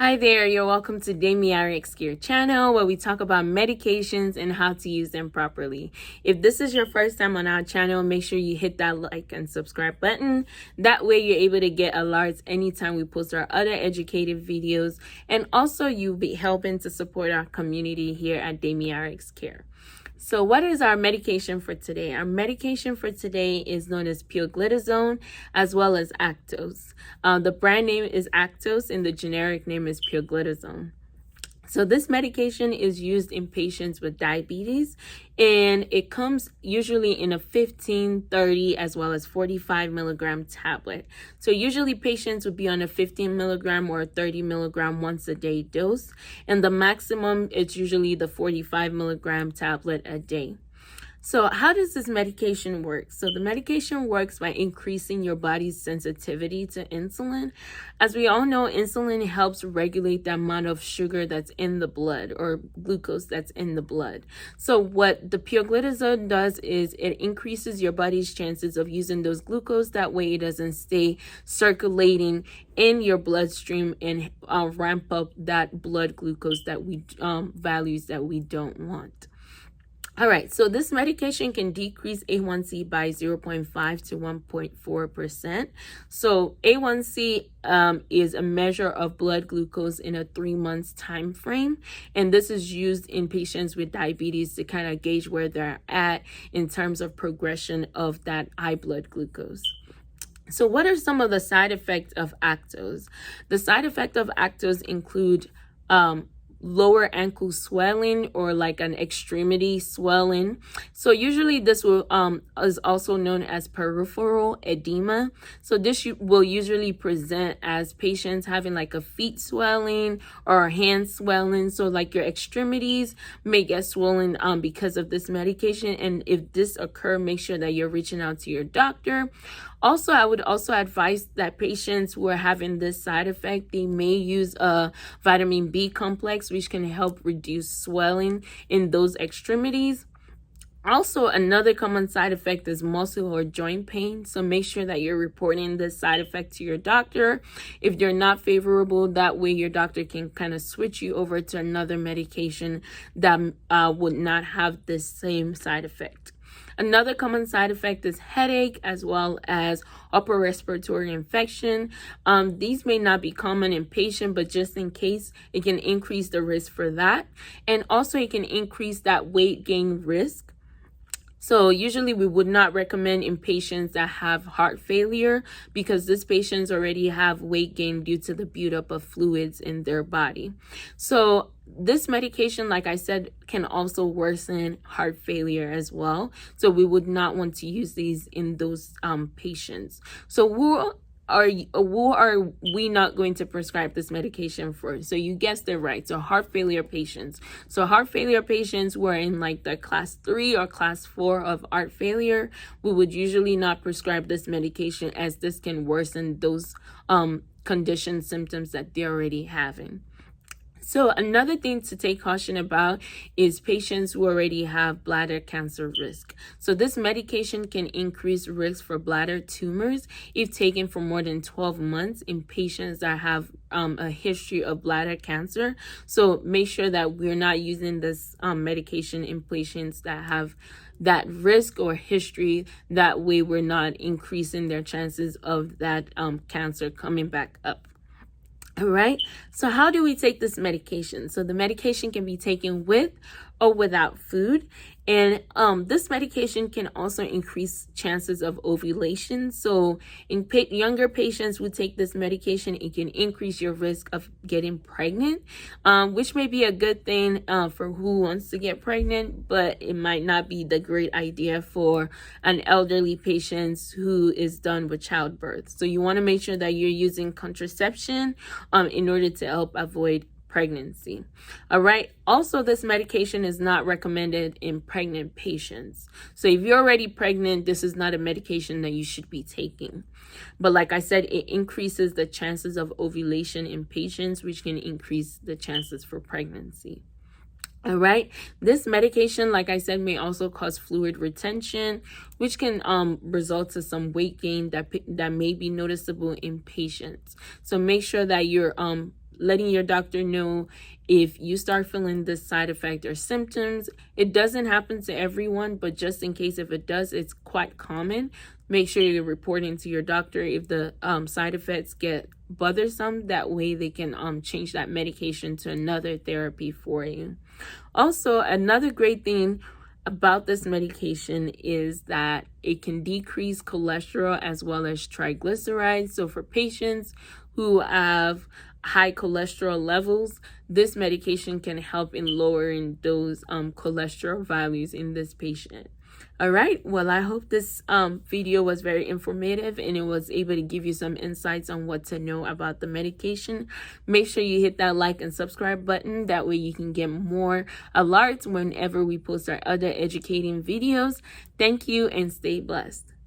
Hi there, you're welcome to Damiaric's Care channel where we talk about medications and how to use them properly. If this is your first time on our channel, make sure you hit that like and subscribe button. That way you're able to get alerts anytime we post our other educative videos, and also you'll be helping to support our community here at Damiaric's Care. So what is our medication for today? Our medication for today is known as Pioglitazone as well as Actos. The brand name is Actos and the generic name is Pioglitazone. So this medication is used in patients with diabetes, and it comes usually in a 15, 30, as well as 45 milligram tablet. So usually patients would be on a 15 milligram or a 30 milligram once a day dose, and the maximum is usually the 45 milligram tablet a day. So how does this medication work? So the medication works by increasing your body's sensitivity to insulin. As we all know, insulin helps regulate the amount of sugar that's in the blood, or glucose that's in the blood. So what the Pioglitazone does is it increases your body's chances of using those glucose. That way it doesn't stay circulating in your bloodstream and ramp up that blood glucose that we values that we don't want. All right, so this medication can decrease A1C by 0.5 to 1.4%. So A1C is a measure of blood glucose in a 3 months time frame. And this is used in patients with diabetes to kind of gauge where they're at in terms of progression of that high blood glucose. So what are some of the side effects of Actos? The side effect of Actos include lower ankle swelling or like an extremity swelling. So usually this will is also known as peripheral edema. So this will usually present as patients having like a feet swelling or hand swelling. So like your extremities may get swollen because of this medication. And if this occurs, make sure that you're reaching out to your doctor. Also, I would also advise that patients who are having this side effect, they may use a vitamin B complex, which can help reduce swelling in those extremities. Also, another common side effect is muscle or joint pain. So make sure that you're reporting this side effect to your doctor. If they're not favorable, that way your doctor can kind of switch you over to another medication that would not have the same side effect. Another common side effect is headache as well as upper respiratory infection. These may not be common in patients, but just in case, it can increase the risk for that. And also it can increase that weight gain risk. So usually we would not recommend in patients that have heart failure because these patients already have weight gain due to the buildup of fluids in their body. So this medication, like I said, can also worsen heart failure as well. So we would not want to use these in those patients. So who are we not going to prescribe this medication for? So you guessed it right. So heart failure patients. So heart failure patients who are in like the class 3 or class 4 of heart failure, we would usually not prescribe this medication as this can worsen those condition symptoms that they're already having. So another thing to take caution about is patients who already have bladder cancer risk. So this medication can increase risk for bladder tumors if taken for more than 12 months in patients that have a history of bladder cancer. So make sure that we're not using this medication in patients that have that risk or history. That way we're not increasing their chances of that cancer coming back up. All right, so how do we take this medication? So the medication can be taken with or without food. And this medication can also increase chances of ovulation. So in younger patients who take this medication, it can increase your risk of getting pregnant, which may be a good thing for who wants to get pregnant, but it might not be the great idea for an elderly patient who is done with childbirth. So you want to make sure that you're using contraception in order to help avoid pregnancy. All right. Also, this medication is not recommended in pregnant patients. So if you're already pregnant, this is not a medication that you should be taking. But like I said, it increases the chances of ovulation in patients, which can increase the chances for pregnancy. All right, this medication, like I said, may also cause fluid retention, which can result to some weight gain that may be noticeable in patients. So make sure that you're letting your doctor know if you start feeling this side effect or symptoms. It doesn't happen to everyone, but just in case if it does, it's quite common. Make sure you're reporting to your doctor if the side effects get bothersome. That way they can change that medication to another therapy for you. Also, another great thing about this medication is that it can decrease cholesterol as well as triglycerides. So for patients who have high cholesterol levels, this medication can help in lowering those cholesterol values in this patient. All right, well, I hope this video was very informative and it was able to give you some insights on what to know about the medication. Make sure you hit that like and subscribe button. That way you can get more alerts whenever we post our other educating videos. Thank you and stay blessed.